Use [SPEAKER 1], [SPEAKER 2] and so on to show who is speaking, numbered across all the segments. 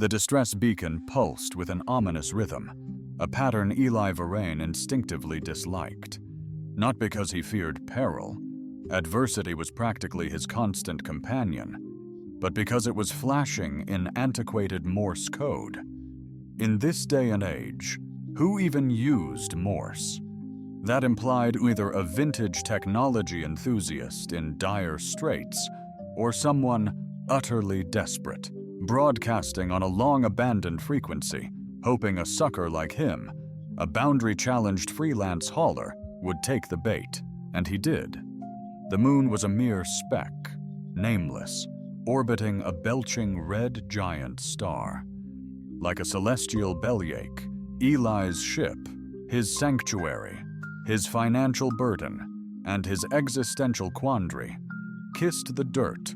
[SPEAKER 1] The distress beacon pulsed with an ominous rhythm, a pattern Eli Varane instinctively disliked. Not because he feared peril, adversity was practically his constant companion, but because it was flashing in antiquated Morse code. In this day and age, who even used Morse? That implied either a vintage technology enthusiast in dire straits or someone utterly desperate, broadcasting on a long-abandoned frequency, hoping a sucker like him, a boundary-challenged freelance hauler, would take the bait, and he did. The moon was a mere speck, nameless, orbiting a belching red giant star. Like a celestial bellyache, Eli's ship, his sanctuary, his financial burden, and his existential quandary, kissed the dirt.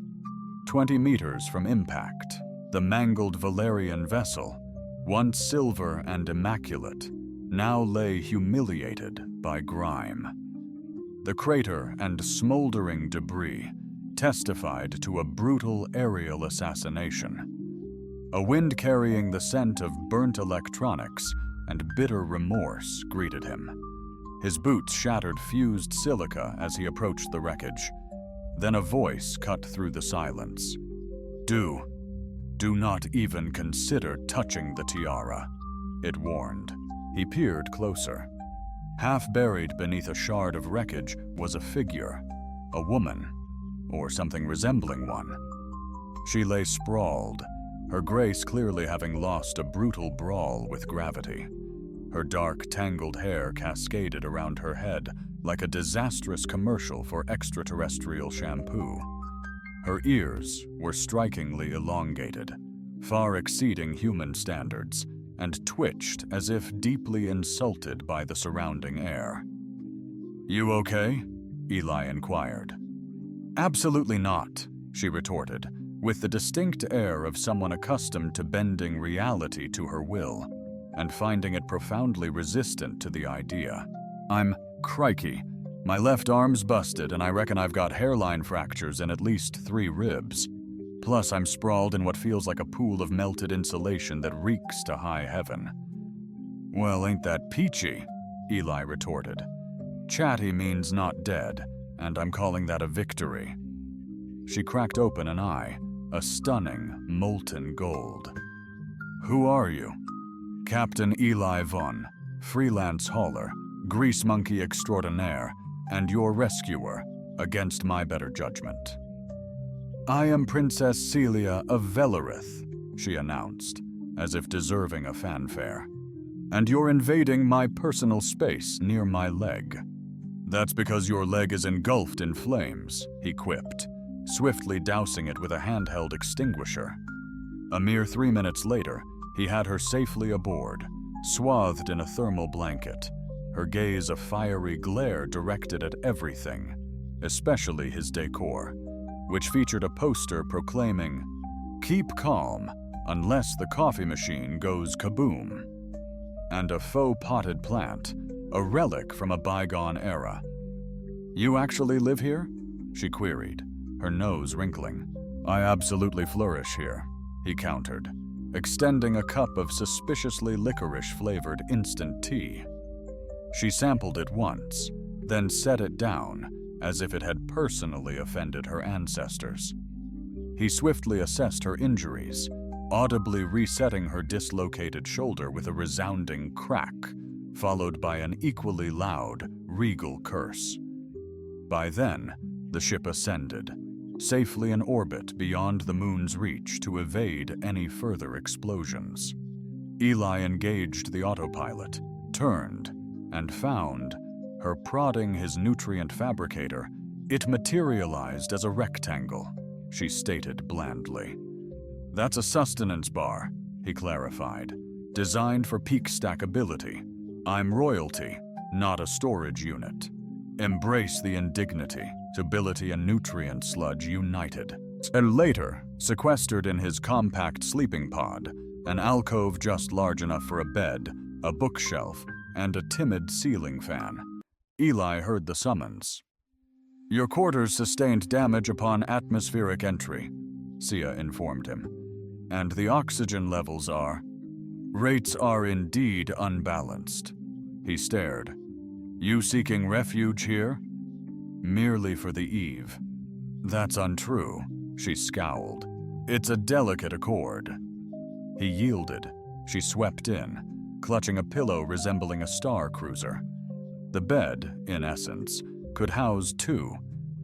[SPEAKER 1] 20 meters from impact, the mangled Valerian vessel, once silver and immaculate, now lay humiliated by grime. The crater and smoldering debris testified to a brutal aerial assassination. A wind carrying the scent of burnt electronics and bitter remorse greeted him. His boots shattered fused silica as he approached the wreckage. Then a voice cut through the silence. Do not even consider touching the tiara, it warned. He peered closer. Half buried beneath a shard of wreckage was a figure, a woman, or something resembling one. She lay sprawled, her grace clearly having lost a brutal brawl with gravity. Her dark, tangled hair cascaded around her head like a disastrous commercial for extraterrestrial shampoo. Her ears were strikingly elongated, far exceeding human standards, and twitched as if deeply insulted by the surrounding air. "You okay?" Eli inquired. "Absolutely not," she retorted, with the distinct air of someone accustomed to bending reality to her will, and finding it profoundly resistant to the idea. Crikey. My left arm's busted, and I reckon I've got hairline fractures in at least 3 ribs. Plus, I'm sprawled in what feels like a pool of melted insulation that reeks to high heaven." "Well, ain't that peachy?" Eli retorted. "Chatty means not dead, and I'm calling that a victory." She cracked open an eye, a stunning, molten gold. "Who are you?" "Captain Eli Von, freelance hauler, grease monkey extraordinaire, and your rescuer, against my better judgment." "I am Princess Celia of Velarith," she announced, as if deserving a fanfare. "And you're invading my personal space near my leg." "That's because your leg is engulfed in flames," he quipped, swiftly dousing it with a handheld extinguisher. A mere 3 minutes later, he had her safely aboard, swathed in a thermal blanket, her gaze a fiery glare directed at everything, especially his decor, which featured a poster proclaiming, "Keep calm unless the coffee machine goes kaboom," and a faux potted plant, a relic from a bygone era. "You actually live here?" she queried, her nose wrinkling. "I absolutely flourish here," he countered, extending a cup of suspiciously licorice-flavored instant tea. She sampled it once, then set it down as if it had personally offended her ancestors. He swiftly assessed her injuries, audibly resetting her dislocated shoulder with a resounding crack, followed by an equally loud, regal curse. By then, the ship ascended, safely in orbit beyond the moon's reach to evade any further explosions. Eli engaged the autopilot, turned, and found, her prodding his nutrient fabricator, it materialized as a rectangle, she stated blandly. "That's a sustenance bar," he clarified, "designed for peak stackability. I'm royalty, not a storage unit. Embrace the indignity, stability and nutrient sludge united." And later, sequestered in his compact sleeping pod, an alcove just large enough for a bed, a bookshelf, and a timid ceiling fan, Eli heard the summons. "Your quarters sustained damage upon atmospheric entry," Sia informed him. And the oxygen levels are... Rates are indeed unbalanced. He stared. You seeking refuge here? Merely for the eve. That's untrue, she scowled. It's a delicate accord. He yielded. She swept in, clutching a pillow resembling a star cruiser. The bed, in essence, could house two,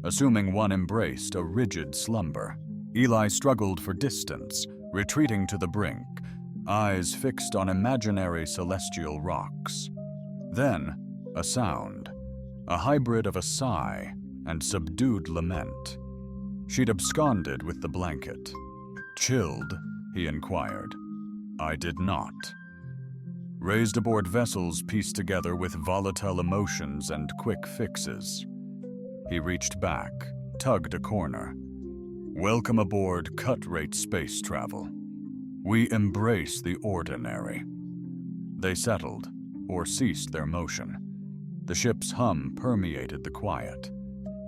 [SPEAKER 1] assuming one embraced a rigid slumber. Eli struggled for distance, retreating to the brink, eyes fixed on imaginary celestial rocks. Then, a sound, a hybrid of a sigh and subdued lament. She'd absconded with the blanket. Chilled, he inquired. I did not. Raised aboard vessels pieced together with volatile emotions and quick fixes. He reached back, tugged a corner. Welcome aboard cut-rate space travel. We embrace the ordinary. They settled, or ceased their motion. The ship's hum permeated the quiet,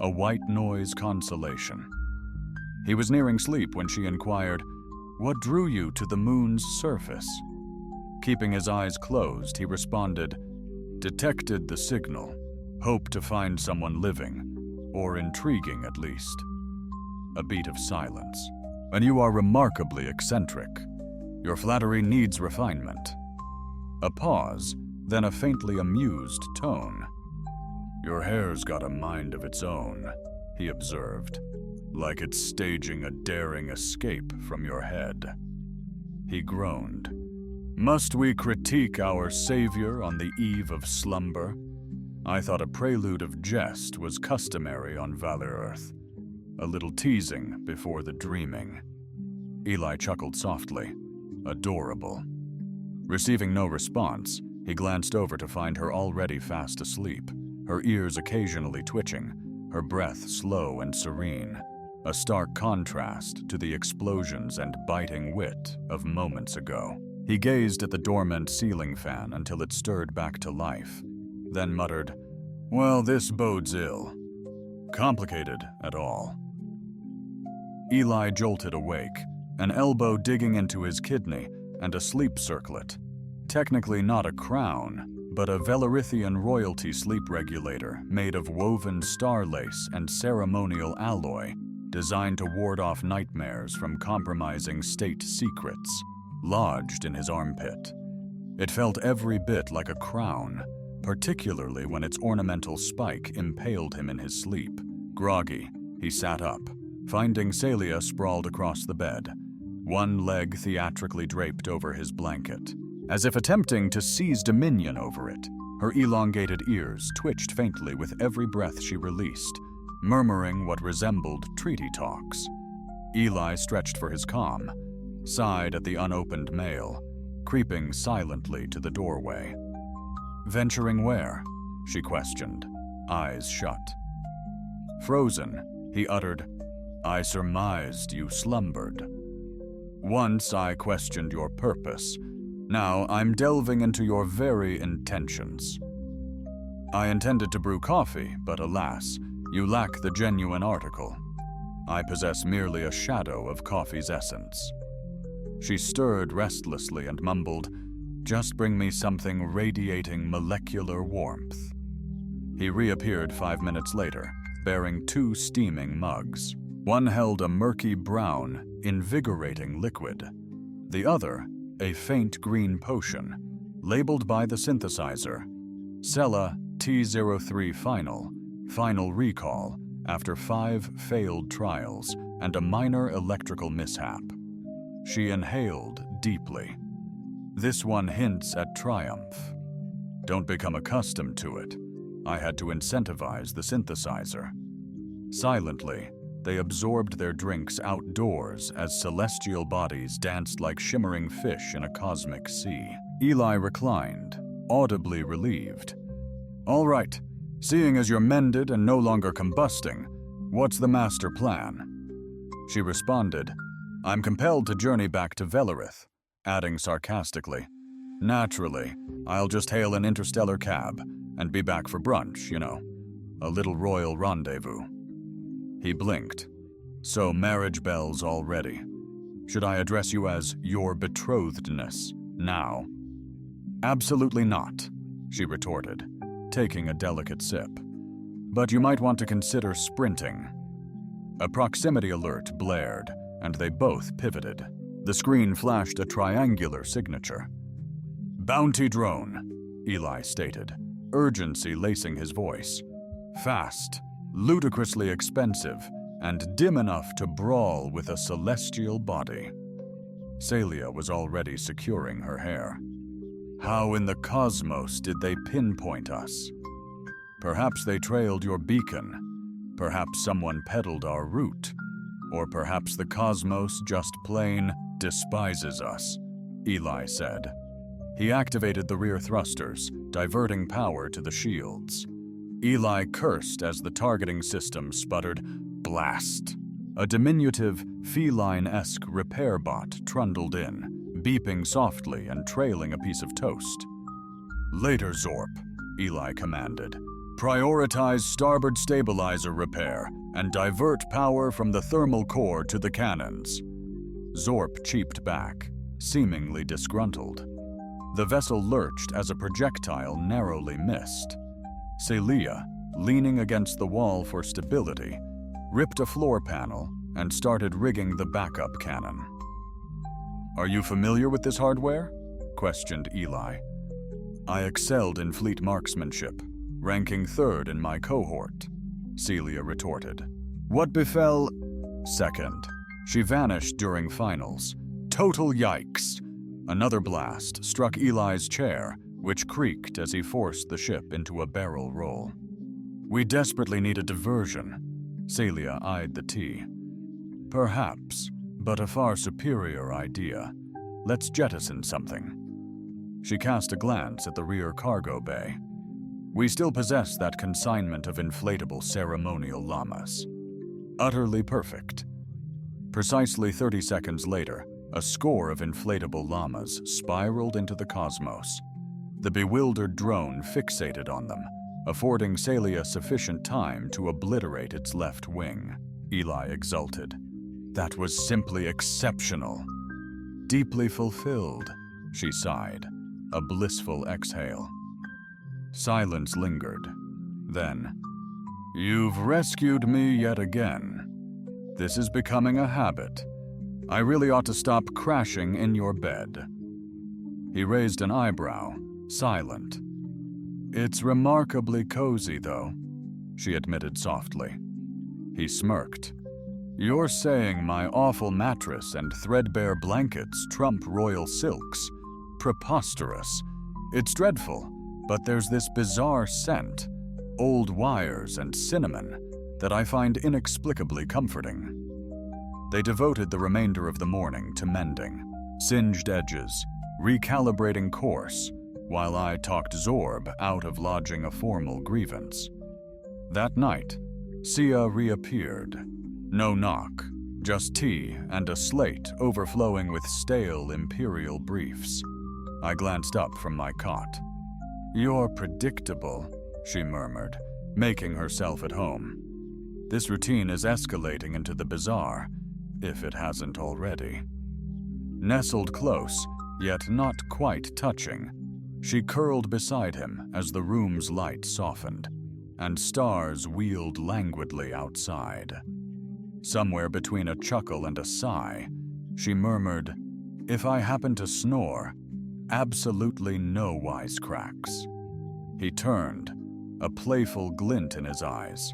[SPEAKER 1] a white noise consolation. He was nearing sleep when she inquired, "What drew you to the moon's surface?" Keeping his eyes closed, he responded, "Detected the signal. Hoped to find someone living, or intriguing at least." A beat of silence. "And you are remarkably eccentric. Your flattery needs refinement." A pause, then a faintly amused tone. "Your hair's got a mind of its own," he observed, "like it's staging a daring escape from your head." He groaned. "Must we critique our savior on the eve of slumber? I thought a prelude of jest was customary on Valor-Earth. A little teasing before the dreaming." Eli chuckled softly. Adorable. Receiving no response, he glanced over to find her already fast asleep, her ears occasionally twitching, her breath slow and serene, a stark contrast to the explosions and biting wit of moments ago. He gazed at the dormant ceiling fan until it stirred back to life, then muttered, "Well, this bodes ill. Complicated at all." Eli jolted awake, an elbow digging into his kidney and a sleep circlet. Technically not a crown, but a Velarithian royalty sleep regulator made of woven star lace and ceremonial alloy, designed to ward off nightmares from compromising state secrets, lodged in his armpit. It felt every bit like a crown, particularly when its ornamental spike impaled him in his sleep. Groggy, he sat up, finding Celia sprawled across the bed, one leg theatrically draped over his blanket. As if attempting to seize dominion over it, her elongated ears twitched faintly with every breath she released, murmuring what resembled treaty talks. Eli stretched for his calm, sighed at the unopened mail, creeping silently to the doorway. "Venturing where?" she questioned, eyes shut. Frozen, he uttered, "I surmised you slumbered. Once I questioned your purpose. Now I'm delving into your very intentions. I intended to brew coffee, but alas, you lack the genuine article. I possess merely a shadow of coffee's essence." She stirred restlessly and mumbled, "Just bring me something radiating molecular warmth." He reappeared 5 minutes later, bearing 2 steaming mugs. One held a murky brown, invigorating liquid. The other, a faint green potion, labeled by the synthesizer, Cella T03 Final recall after 5 failed trials and a minor electrical mishap. She inhaled deeply. "This one hints at triumph. Don't become accustomed to it. I had to incentivize the synthesizer." Silently, they absorbed their drinks outdoors as celestial bodies danced like shimmering fish in a cosmic sea. Eli reclined, audibly relieved. "All right, seeing as you're mended and no longer combusting, what's the master plan?" She responded, "I'm compelled to journey back to Velarith," adding sarcastically, "Naturally, I'll just hail an interstellar cab and be back for brunch, you know. A little royal rendezvous." He blinked. So marriage bells already. Should I address you as your betrothedness now? Absolutely not, she retorted, taking a delicate sip. But you might want to consider sprinting. A proximity alert blared, and they both pivoted. The screen flashed a triangular signature. Bounty drone, Eli stated, urgency lacing his voice. Fast, ludicrously expensive, and dim enough to brawl with a celestial body. Celia was already securing her hair. How in the cosmos did they pinpoint us? Perhaps they trailed your beacon. Perhaps someone peddled our route. Or perhaps the cosmos just plain despises us, Eli said. He activated the rear thrusters, diverting power to the shields. Eli cursed as the targeting system sputtered, "Blast!" A diminutive, feline-esque repair bot trundled in, beeping softly and trailing a piece of toast. "Later, Zorp," Eli commanded. "Prioritize starboard stabilizer repair and divert power from the thermal core to the cannons." Zorp cheeped back, seemingly disgruntled. The vessel lurched as a projectile narrowly missed. Celia, leaning against the wall for stability, ripped a floor panel and started rigging the backup cannon. "Are you familiar with this hardware?" questioned Eli. "I excelled in fleet marksmanship, ranking third in my cohort," Celia retorted. "What befell—" "Second. She vanished during finals. Total yikes!" Another blast struck Eli's chair, which creaked as he forced the ship into a barrel roll. "We desperately need a diversion." Celia eyed the tea. "Perhaps, but a far superior idea. Let's jettison something." She cast a glance at the rear cargo bay. "We still possess that consignment of inflatable ceremonial llamas. Utterly perfect." Precisely 30 seconds later, a score of inflatable llamas spiraled into the cosmos. The bewildered drone fixated on them, affording Celia sufficient time to obliterate its left wing. Eli exulted. "That was simply exceptional." "Deeply fulfilled," she sighed, a blissful exhale. Silence lingered. Then, "You've rescued me yet again. This is becoming a habit. I really ought to stop crashing in your bed." He raised an eyebrow, silent. "It's remarkably cozy, though," she admitted softly. He smirked. "You're saying my awful mattress and threadbare blankets trump royal silks? Preposterous. It's dreadful, but there's this bizarre scent, old wires and cinnamon, that I find inexplicably comforting." They devoted the remainder of the morning to mending, singed edges, recalibrating course, while I talked Zorb out of lodging a formal grievance. That night, Sia reappeared. No knock, just tea and a slate overflowing with stale imperial briefs. I glanced up from my cot. "You're predictable," she murmured, making herself at home. "This routine is escalating into the bizarre, if it hasn't already." Nestled close, yet not quite touching, she curled beside him as the room's light softened, and stars wheeled languidly outside. Somewhere between a chuckle and a sigh, she murmured, "If I happen to snore, absolutely no wisecracks." He turned, a playful glint in his eyes.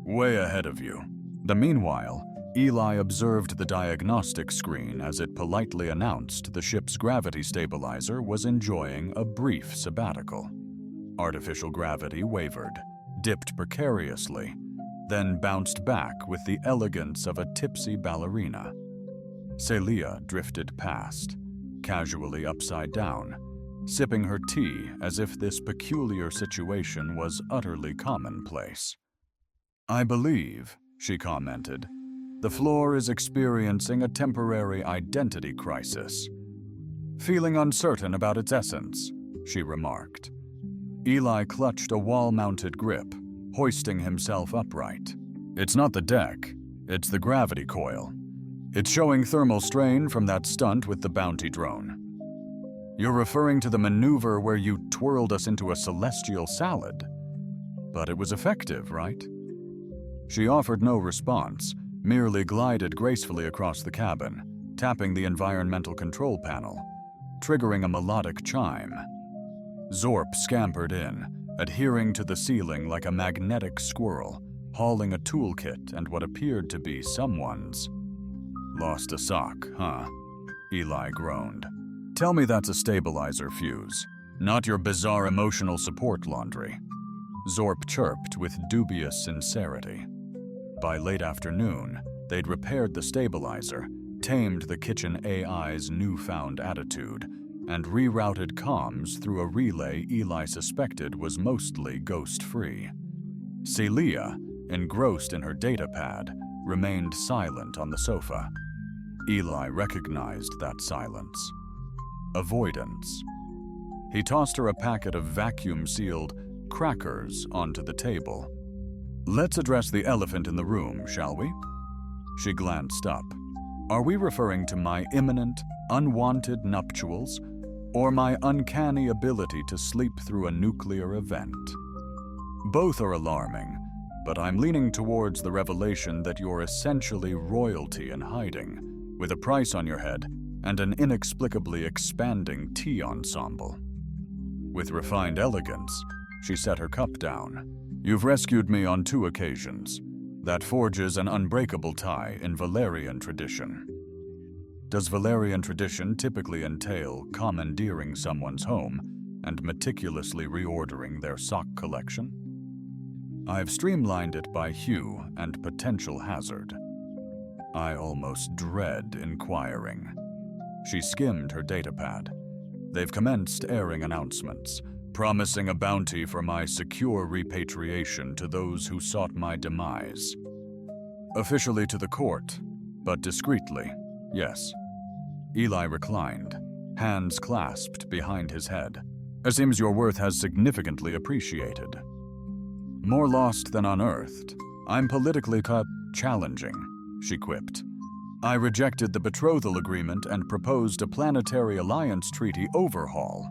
[SPEAKER 1] "Way ahead of you." Meanwhile, Eli observed the diagnostic screen as it politely announced the ship's gravity stabilizer was enjoying a brief sabbatical. Artificial gravity wavered, dipped precariously, then bounced back with the elegance of a tipsy ballerina. Celia drifted past, casually upside down, sipping her tea as if this peculiar situation was utterly commonplace. "I believe," she commented, "the floor is experiencing a temporary identity crisis." "Feeling uncertain about its essence," she remarked. Eli clutched a wall-mounted grip, hoisting himself upright. "It's not the deck, it's the gravity coil. It's showing thermal strain from that stunt with the bounty drone. You're referring to the maneuver where you twirled us into a celestial salad. But it was effective, right? She offered no response, merely glided gracefully across the cabin, tapping the environmental control panel, triggering a melodic chime. Zorp scampered in, adhering to the ceiling like a magnetic squirrel, hauling a toolkit and what appeared to be someone's. Lost a sock, huh? Eli groaned. Tell me that's a stabilizer fuse, not your bizarre emotional support laundry. Zorp chirped with dubious sincerity. By late afternoon, they'd repaired the stabilizer, tamed the kitchen AI's newfound attitude, and rerouted comms through a relay Eli suspected was mostly ghost-free. Celia, engrossed in her datapad, remained silent on the sofa. Eli recognized that silence. Avoidance. He tossed her a packet of vacuum-sealed crackers onto the table. Let's address the elephant in the room, shall we? She glanced up. Are we referring to my imminent, unwanted nuptials, or my uncanny ability to sleep through a nuclear event? Both are alarming, but I'm leaning towards the revelation that you're essentially royalty in hiding, with a price on your head and an inexplicably expanding tea ensemble. With refined elegance, she set her cup down. You've rescued me on 2 occasions. That forges an unbreakable tie in Valerian tradition. Does Valerian tradition typically entail commandeering someone's home and meticulously reordering their sock collection? I've streamlined it by hue and potential hazard. I almost dread inquiring. She skimmed her datapad. They've commenced airing announcements, promising a bounty for my secure repatriation to those who sought my demise. Officially to the court, but discreetly, yes. Eli reclined, hands clasped behind his head. It seems your worth has significantly appreciated. More lost than unearthed. I'm politically challenging, she quipped. I rejected the betrothal agreement and proposed a planetary alliance treaty overhaul.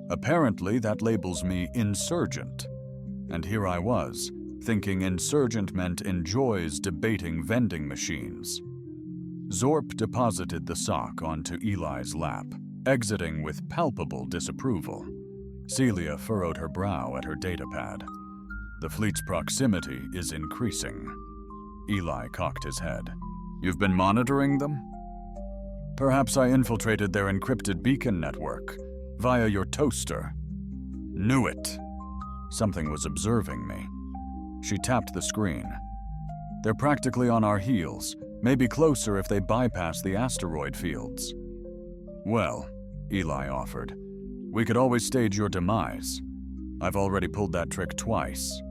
[SPEAKER 1] Apparently, that labels me insurgent. And here I was, thinking insurgent meant enjoys debating vending machines. Zorp deposited the sock onto Eli's lap, exiting with palpable disapproval. Celia furrowed her brow at her datapad. The fleet's proximity is increasing. Eli cocked his head. You've been monitoring them? Perhaps I infiltrated their encrypted beacon network via your toaster. Knew it. Something was observing me. She tapped the screen. They're practically on our heels, maybe closer if they bypass the asteroid fields. Well, Eli offered, we could always stage your demise. I've already pulled that trick twice.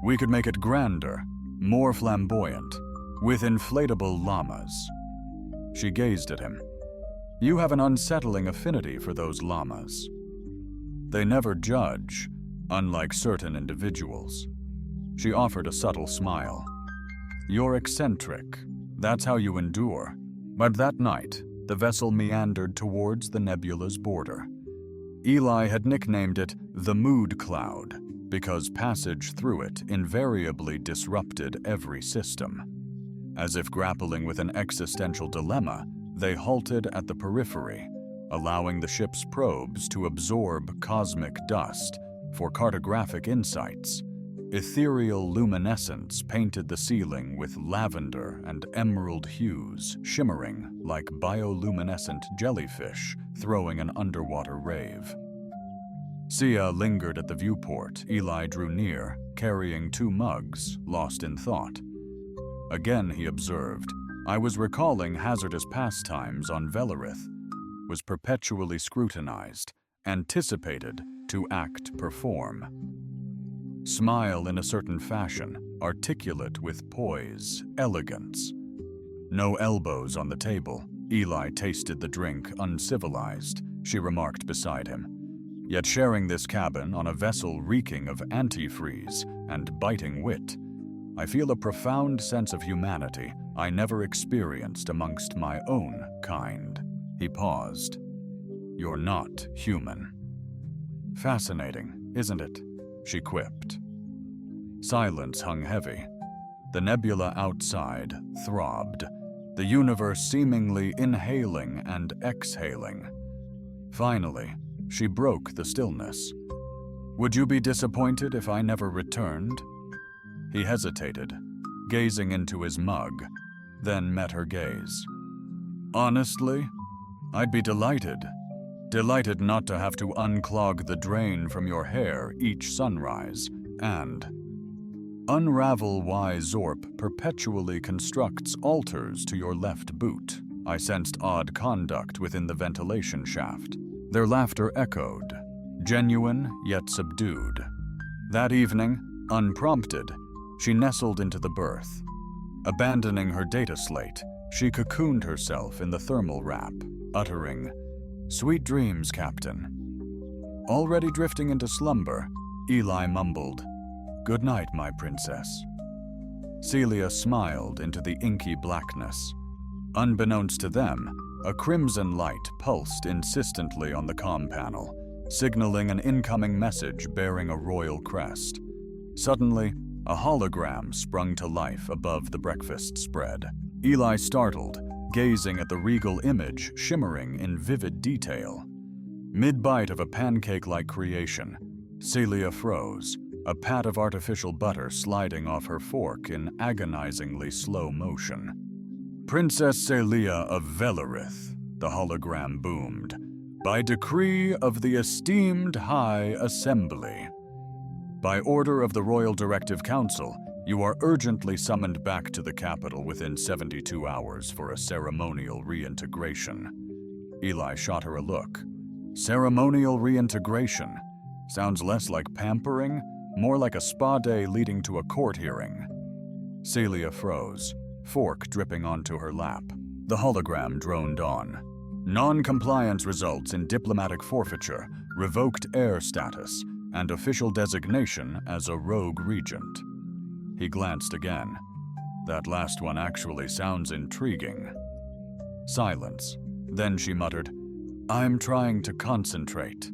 [SPEAKER 1] We could make it grander, more flamboyant, with inflatable llamas. She gazed at him. You have an unsettling affinity for those llamas. They never judge, unlike certain individuals. She offered a subtle smile. You're eccentric. That's how you endure. But that night, the vessel meandered towards the nebula's border. Eli had nicknamed it the Mood Cloud because passage through it invariably disrupted every system. As if grappling with an existential dilemma, they halted at the periphery, allowing the ship's probes to absorb cosmic dust for cartographic insights. Ethereal luminescence painted the ceiling with lavender and emerald hues, shimmering like bioluminescent jellyfish throwing an underwater rave. Sia lingered at the viewport. Eli drew near, carrying 2 mugs, lost in thought. Again he observed, I was recalling hazardous pastimes on Velarith, was perpetually scrutinized, anticipated to act perform. Smile in a certain fashion, articulate with poise, elegance. No elbows on the table. Eli tasted the drink uncivilized, she remarked beside him. Yet sharing this cabin on a vessel reeking of antifreeze and biting wit, I feel a profound sense of humanity I never experienced amongst my own kind. He paused. You're not human. Fascinating, isn't it? She quipped. Silence hung heavy. The nebula outside throbbed, the universe seemingly inhaling and exhaling. Finally, she broke the stillness. Would you be disappointed if I never returned? He hesitated, gazing into his mug, then met her gaze. Honestly, I'd be delighted. Delighted not to have to unclog the drain from your hair each sunrise, and unravel why Zorp perpetually constructs altars to your left boot. I sensed odd conduct within the ventilation shaft. Their laughter echoed, genuine yet subdued. That evening, unprompted, she nestled into the berth. Abandoning her data slate, she cocooned herself in the thermal wrap, uttering, "Sweet dreams, Captain." Already drifting into slumber, Eli mumbled, "Good night, my princess." Celia smiled into the inky blackness. Unbeknownst to them, a crimson light pulsed insistently on the comm panel, signaling an incoming message bearing a royal crest. Suddenly, a hologram sprung to life above the breakfast spread. Eli startled, gazing at the regal image shimmering in vivid detail. Mid-bite of a pancake-like creation, Celia froze, a pat of artificial butter sliding off her fork in agonizingly slow motion. "Princess Celia of Velarith," the hologram boomed, "by decree of the esteemed High Assembly. By order of the Royal Directive Council, you are urgently summoned back to the capital within 72 hours for a ceremonial reintegration." Eli shot her a look. Ceremonial reintegration? Sounds less like pampering, more like a spa day leading to a court hearing. Celia froze, fork dripping onto her lap. The hologram droned on. Non-compliance results in diplomatic forfeiture, revoked heir status, and official designation as a rogue regent. He glanced again. That last one actually sounds intriguing. Silence. Then she muttered, "I'm trying to concentrate."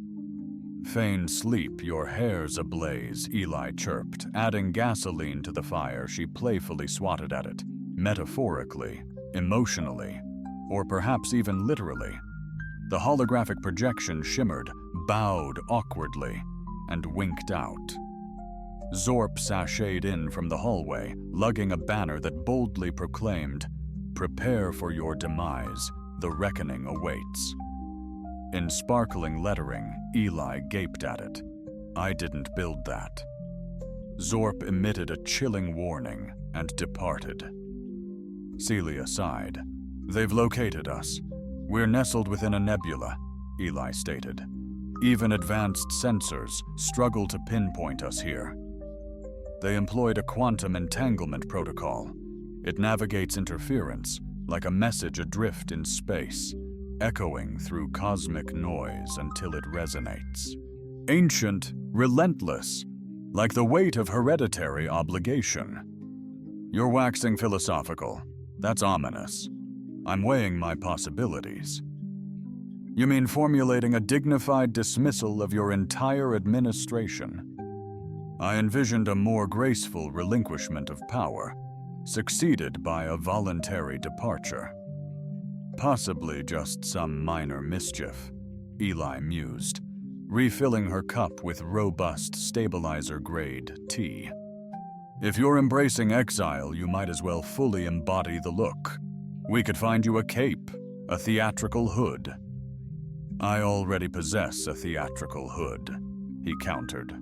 [SPEAKER 1] "Feign sleep, your hair's ablaze," Eli chirped, adding gasoline to the fire. She playfully swatted at it, metaphorically, emotionally, or perhaps even literally. The holographic projection shimmered, bowed awkwardly, and winked out. Zorp sashayed in from the hallway, lugging a banner that boldly proclaimed, "Prepare for your demise, the reckoning awaits." In sparkling lettering, Eli gaped at it. "I didn't build that." Zorp emitted a chilling warning and departed. Celia sighed. "They've located us. We're nestled within a nebula," Eli stated. "Even advanced sensors struggle to pinpoint us here." They employed a quantum entanglement protocol. It navigates interference like a message adrift in space, echoing through cosmic noise until it resonates. Ancient, relentless, like the weight of hereditary obligation. You're waxing philosophical. That's ominous. I'm weighing my possibilities. You mean formulating a dignified dismissal of your entire administration? I envisioned a more graceful relinquishment of power, succeeded by a voluntary departure. Possibly just some minor mischief, Eli mused, refilling her cup with robust stabilizer-grade tea. If you're embracing exile, you might as well fully embody the look. We could find you a cape, a theatrical hood. I already possess a theatrical hood, he countered,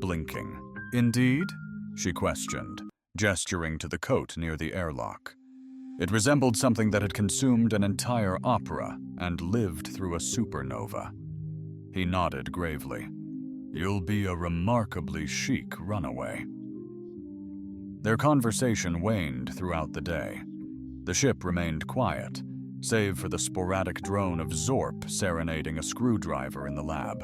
[SPEAKER 1] blinking. Indeed? She questioned, gesturing to the coat near the airlock. It resembled something that had consumed an entire opera and lived through a supernova. He nodded gravely. You'll be a remarkably chic runaway. Their conversation waned throughout the day. The ship remained quiet, save for the sporadic drone of Zorp serenading a screwdriver in the lab.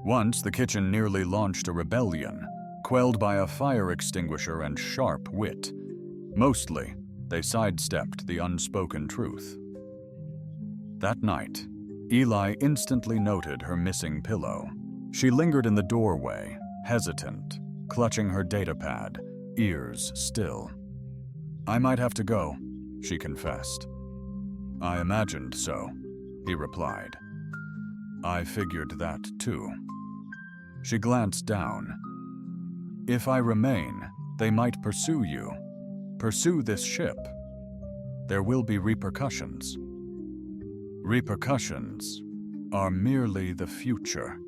[SPEAKER 1] Once the kitchen nearly launched a rebellion, quelled by a fire extinguisher and sharp wit. Mostly, They sidestepped the unspoken truth. That night, Eli instantly noted her missing pillow. She lingered in the doorway, hesitant, clutching her datapad, ears still. "I might have to go," she confessed. "I imagined so," he replied. "I figured that too." She glanced down. "If I remain, they might pursue you. Pursue this ship. There will be repercussions. Repercussions are merely the future.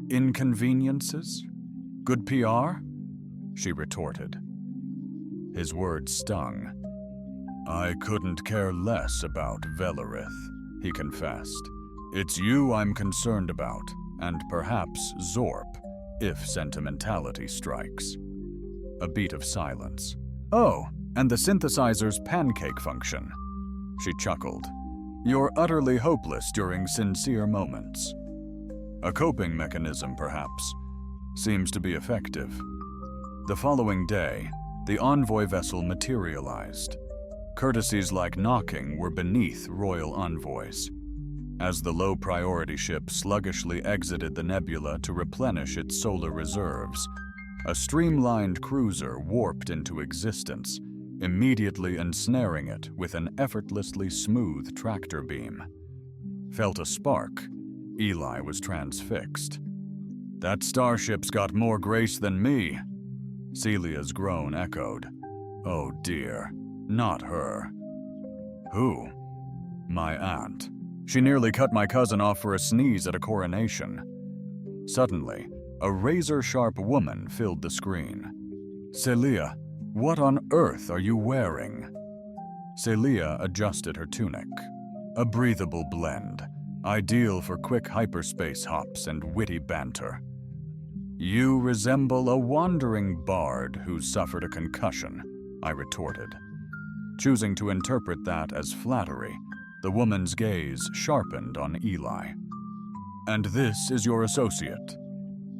[SPEAKER 1] Inconveniences? Good PR?" she retorted. His words stung. "I couldn't care less about Velarith," he confessed. "It's you I'm concerned about, and perhaps Zorp, if sentimentality strikes." A beat of silence. "Oh, and the synthesizer's pancake function." She chuckled. "You're utterly hopeless during sincere moments." A coping mechanism, perhaps. Seems to be effective. The following day, the envoy vessel materialized. Courtesies like knocking were beneath royal envoys. As the low-priority ship sluggishly exited the nebula to replenish its solar reserves, a streamlined cruiser warped into existence, immediately ensnaring it with an effortlessly smooth tractor beam. Felt a spark. Eli was transfixed. "That starship's got more grace than me," Celia's groan echoed. "Oh dear, not her." "Who?" "My aunt. She nearly cut my cousin off for a sneeze at a coronation." Suddenly, a razor-sharp woman filled the screen. "Celia, what on earth are you wearing?" Celia adjusted her tunic. A breathable blend, ideal for quick hyperspace hops and witty banter. "You resemble a wandering bard who's suffered a concussion," I retorted. Choosing to interpret that as flattery, the woman's gaze sharpened on Eli. "And this is your associate?"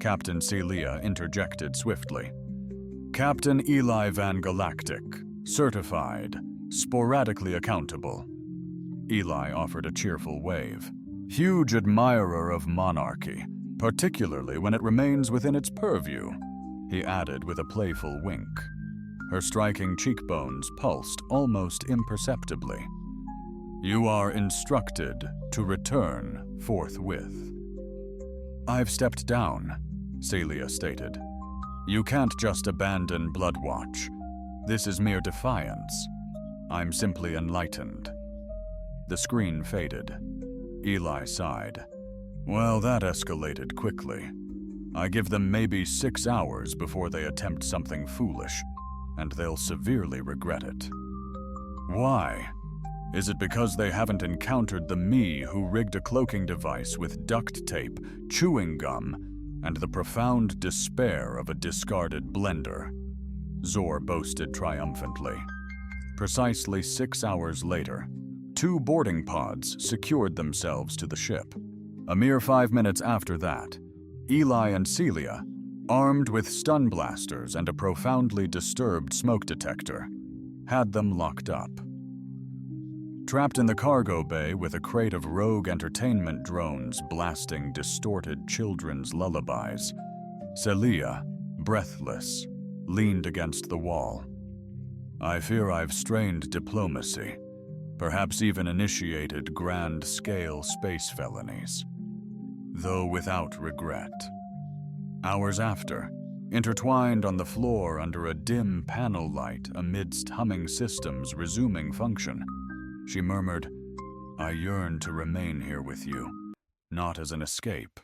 [SPEAKER 1] Captain Celia interjected swiftly. "Captain Eli Van Galactic, certified, sporadically accountable." Eli offered a cheerful wave. "Huge admirer of monarchy, particularly when it remains within its purview," he added with a playful wink. Her striking cheekbones pulsed almost imperceptibly. "You are instructed to return forthwith." "I've stepped down," Celia stated. "You can't just abandon Bloodwatch. This is mere defiance. I'm simply enlightened." The screen faded. Eli sighed. "Well, that escalated quickly. I give them maybe 6 hours before they attempt something foolish, and they'll severely regret it." "Why? Is it because they haven't encountered the me who rigged a cloaking device with duct tape, chewing gum, and the profound despair of a discarded blender?" Zor boasted triumphantly. Precisely 6 hours later, 2 boarding pods secured themselves to the ship. A mere 5 minutes after that, Eli and Celia, armed with stun blasters and a profoundly disturbed smoke detector, had them locked up. Trapped in the cargo bay with a crate of rogue entertainment drones blasting distorted children's lullabies, Celia, breathless, leaned against the wall. "I fear I've strained diplomacy, perhaps even initiated grand-scale space felonies, though without regret." Hours after, intertwined on the floor under a dim panel light amidst humming systems resuming function, she murmured, "I yearn to remain here with you, not as an escape,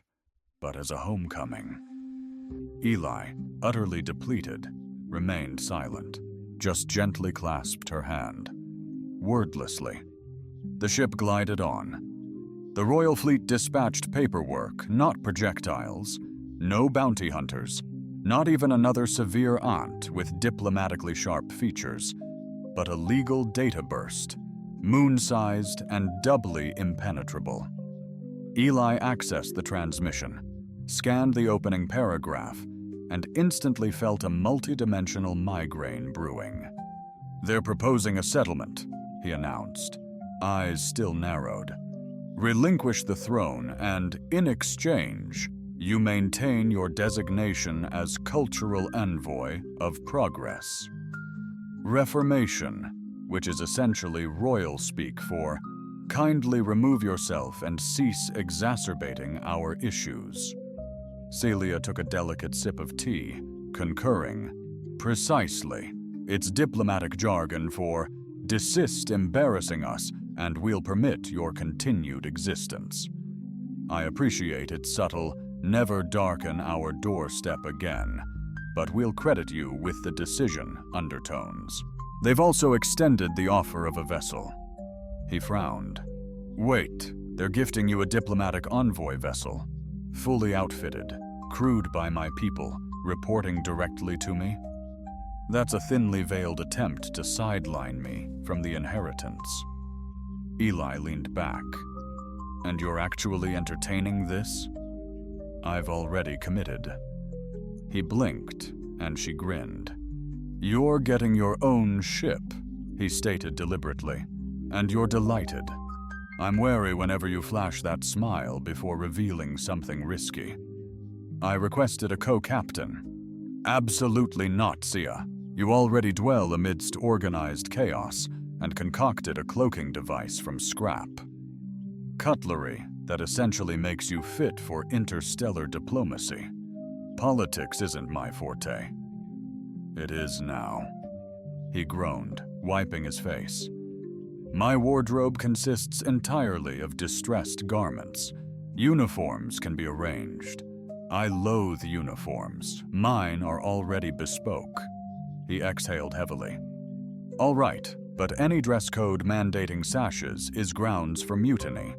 [SPEAKER 1] but as a homecoming." Eli, utterly depleted, remained silent, just gently clasped her hand. Wordlessly, the ship glided on. The Royal Fleet dispatched paperwork, not projectiles, no bounty hunters, not even another severe aunt with diplomatically sharp features, but a legal data burst, moon-sized and doubly impenetrable. Eli accessed the transmission, scanned the opening paragraph, and instantly felt a multidimensional migraine brewing. "They're proposing a settlement," he announced, eyes still narrowed. "Relinquish the throne and, in exchange, you maintain your designation as cultural envoy of progress. Reformation, which is essentially royal speak for kindly remove yourself and cease exacerbating our issues." Celia took a delicate sip of tea, concurring. "Precisely. It's diplomatic jargon for desist embarrassing us and we'll permit your continued existence. I appreciate its subtle, never darken our doorstep again, but we'll credit you with the decision undertones. They've also extended the offer of a vessel." He frowned. "Wait, they're gifting you a diplomatic envoy vessel, fully outfitted, crewed by my people, reporting directly to me? That's a thinly veiled attempt to sideline me from the inheritance." Eli leaned back. "And you're actually entertaining this?" "I've already committed." He blinked, and she grinned. "You're getting your own ship," he stated deliberately, "and you're delighted. I'm wary whenever you flash that smile before revealing something risky." "I requested a co-captain." "Absolutely not, Sia. You already dwell amidst organized chaos and concocted a cloaking device from scrap. Cutlery that essentially makes you fit for interstellar diplomacy. Politics isn't my forte." "It is now," he groaned, wiping his face. "My wardrobe consists entirely of distressed garments. Uniforms can be arranged. I loathe uniforms. Mine are already bespoke." He exhaled heavily. "All right, but any dress code mandating sashes is grounds for mutiny.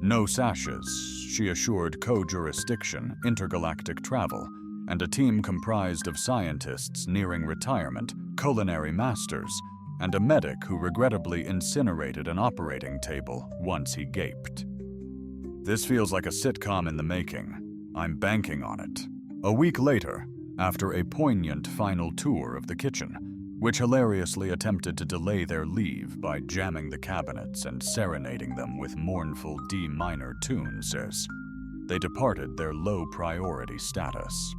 [SPEAKER 1] No sashes," she assured co-jurisdiction, intergalactic travel, and a team comprised of scientists nearing retirement, culinary masters, and a medic who regrettably incinerated an operating table once he gaped. "This feels like a sitcom in the making. I'm banking on it." A week later, after a poignant final tour of the kitchen, which hilariously attempted to delay their leave by jamming the cabinets and serenading them with mournful D minor tunes, they departed their low-priority status.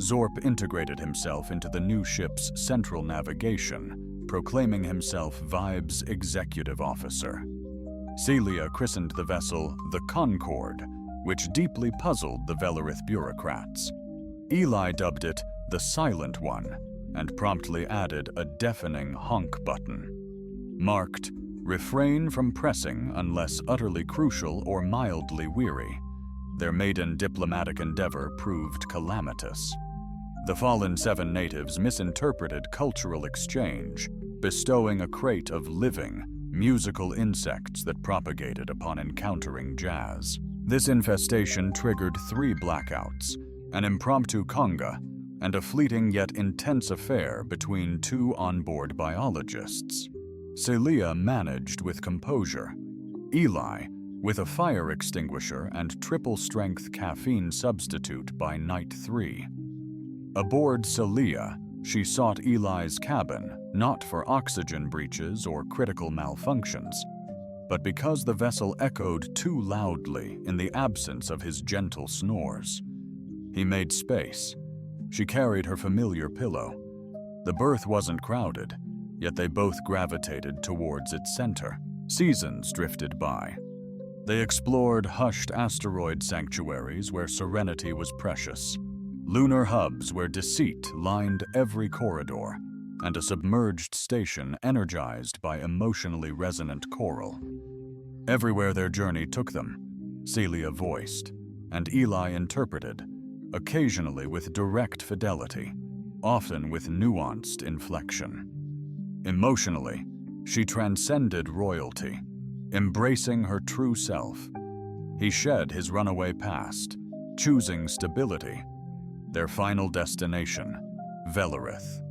[SPEAKER 1] Zorp integrated himself into the new ship's central navigation, proclaiming himself Vibe's executive officer. Celia christened the vessel the Concorde, which deeply puzzled the Velarith bureaucrats. Eli dubbed it the Silent One, and promptly added a deafening honk button, marked, "Refrain from pressing unless utterly crucial or mildly weary." Their maiden diplomatic endeavor proved calamitous. The fallen seven natives misinterpreted cultural exchange, bestowing a crate of living, musical insects that propagated upon encountering jazz. This infestation triggered 3 blackouts, an impromptu conga, and a fleeting yet intense affair between 2 onboard biologists. Celia managed with composure. Eli, with a fire extinguisher and triple-strength caffeine substitute by night 3. Aboard Celia, she sought Eli's cabin not for oxygen breaches or critical malfunctions, but because the vessel echoed too loudly in the absence of his gentle snores. He made space. She carried her familiar pillow. The berth wasn't crowded, yet they both gravitated towards its center. Seasons drifted by. They explored hushed asteroid sanctuaries where serenity was precious, lunar hubs where deceit lined every corridor, and a submerged station energized by emotionally resonant coral. Everywhere their journey took them, Celia voiced, and Eli interpreted, occasionally with direct fidelity, often with nuanced inflection. Emotionally, she transcended royalty, embracing her true self. He shed his runaway past, choosing stability. Their final destination, Velarith.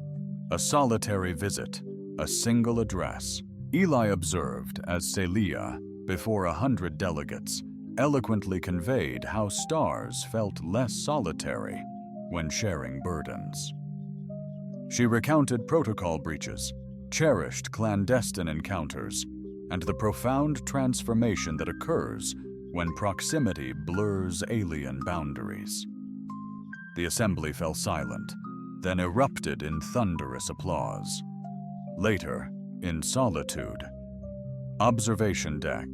[SPEAKER 1] A solitary visit, a single address. Eli observed as Celia, before 100 delegates, eloquently conveyed how stars felt less solitary when sharing burdens. She recounted protocol breaches, cherished clandestine encounters, and the profound transformation that occurs when proximity blurs alien boundaries. The assembly fell silent, then erupted in thunderous applause. Later, in solitude, "Observation deck,"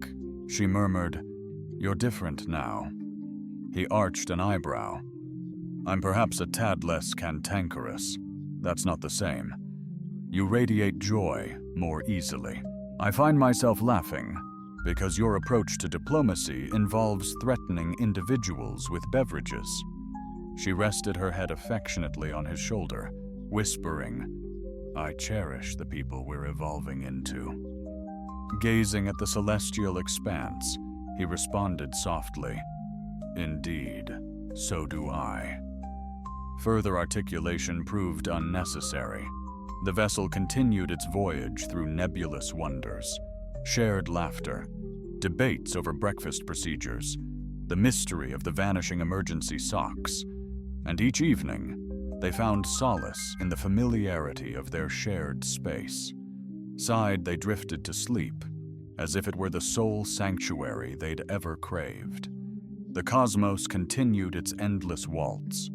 [SPEAKER 1] she murmured, "You're different now." He arched an eyebrow. "I'm perhaps a tad less cantankerous. That's not the same. You radiate joy more easily. I find myself laughing because your approach to diplomacy involves threatening individuals with beverages." She rested her head affectionately on his shoulder, whispering, "I cherish the people we're evolving into." Gazing at the celestial expanse, he responded softly, "Indeed, so do I." Further articulation proved unnecessary. The vessel continued its voyage through nebulous wonders, shared laughter, debates over breakfast procedures, the mystery of the vanishing emergency socks, and each evening, they found solace in the familiarity of their shared space. Sighed, they drifted to sleep, as if it were the sole sanctuary they'd ever craved. The cosmos continued its endless waltz,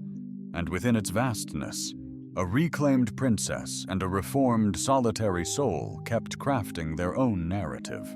[SPEAKER 1] and within its vastness, a reclaimed princess and a reformed solitary soul kept crafting their own narrative.